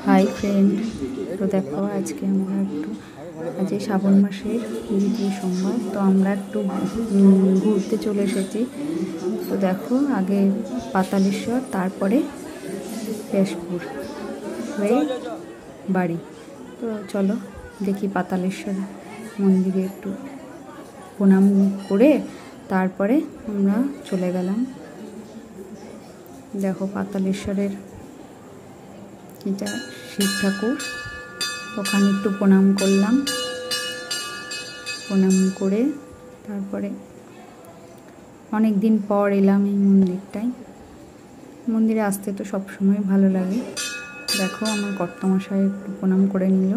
Hi friend, তো দেখো আজকে আমরা একটু আজকে শ্রাবণ মাসের দ্বিতীয় সোমবার, তো আমরা একটু ঘুরতে চলে এসেছি। তো দেখো আগে পাতালেশ্বর, তারপরে কেশপুর হয়ে বাড়ি। তো চলো দেখি পাতালেশ্বর মন্দিরে একটু প্রণাম করে তারপরে আমরা চলে গেলাম। দেখো পাতালেশ্বরের এটা শিব ঠাকুর, ওখানে একটু প্রণাম করলাম। প্রণাম করে তারপরে অনেক দিন পর এলাম এই মন্দিরটায়। মন্দিরে আসতে তো সবসময় ভালো লাগে। দেখো আমার কর্তামশাই একটু প্রণাম করে নিল,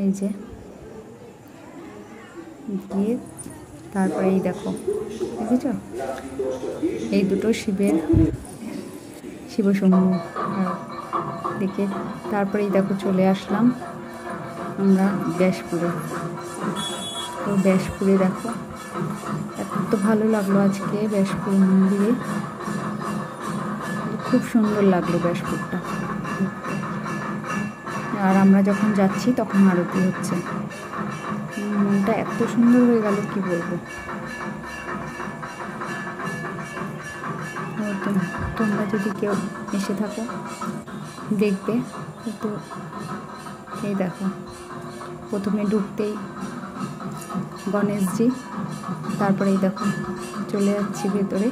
এই যে দিয়ে তারপরে এই দেখো দেখেছ এই দুটো শিবশম্ভু দেখে তারপরেই দেখো চলে আসলাম আমরা ব্যাসপুরে। তো ব্যাসপুরে দেখো এত ভালো লাগলো আজকে ব্যাসপুর মন্দিরে, খুব সুন্দর লাগলো ব্যাসপুরটা। আর আমরা যখন যাচ্ছি তখন আরতি হচ্ছে, মনটা এত সুন্দর হয়ে গেল কি বলবো। তোমরা যদি কেউ এসে থাকো দেখবে। তো এই দেখো প্রথমে ঢুকতেই গণেশজি, তারপরে এই দেখো চলে যাচ্ছি ভেতরে।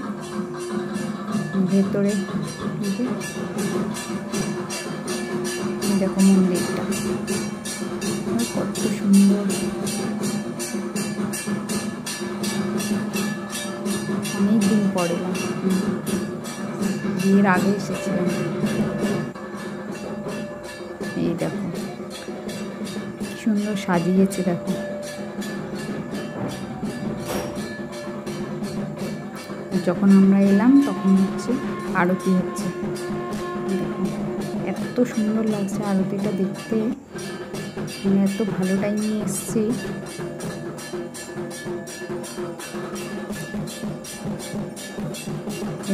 দেখো মন্দিরটা কত সুন্দর, অনেকদিন পরে বিয়ের আগে এসেছিলাম। এই দেখো কি সুন্দর সাজিয়েছে, দেখো যখন আমরা এলাম তখন হচ্ছে আরতি হচ্ছে। দেখো এত সুন্দর লাগছে আরতিটা দেখতে, মানে এত ভালো টাইমে এসছি।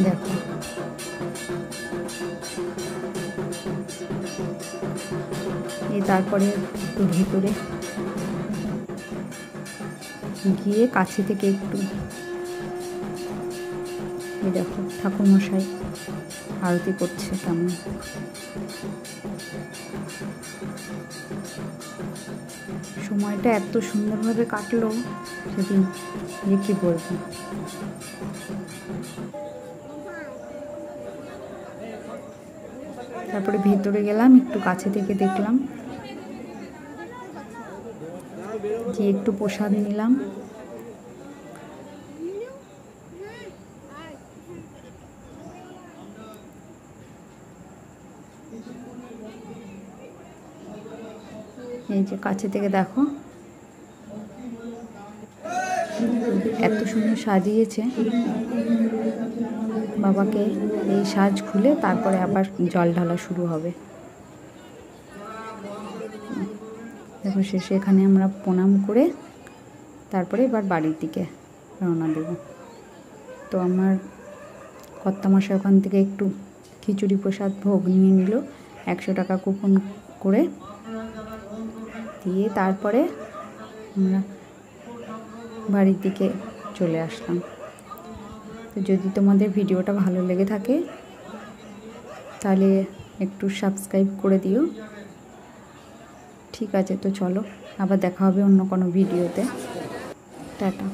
দেখো এই তারপরে একটু ভিতরে গিয়ে কাছে থেকে একটু এই দেখো ঠাকুরমশাই আরতি করছে কেমন। সময়টা এত সুন্দরভাবে কাটলো সেদিন, যে কি বলবো। তারপরে ভেতরে গেলাম, একটু কাছে থেকে দেখলাম, যে একটু প্রসাদ নিলাম। এই যে কাছে থেকে দেখো এত সুন্দর সাজিয়েছে বাবাকে। এই সাজ খুলে তারপরে আবার জল ঢালা শুরু হবে। দেখো শেষে এখানে আমরা প্রণাম করে তারপরে এবার বাড়ির দিকে রওনা দেব। তো আমার কর্তামশাই ওখান থেকে একটু খিচুড়ি প্রসাদ ভোগ নিয়ে নিল 100 টাকা কুপন করে দিয়ে, তারপরে আমরা বাড়ির দিকে চলে আসলাম। তো যদি তোমাদের ভিডিওটা ভালো লেগে থাকে তাহলে একটু সাবস্ক্রাইব করে দিও। ঠিক আছে, তো চলো আবার দেখা হবে অন্য কোনো ভিডিওতে। টাটা।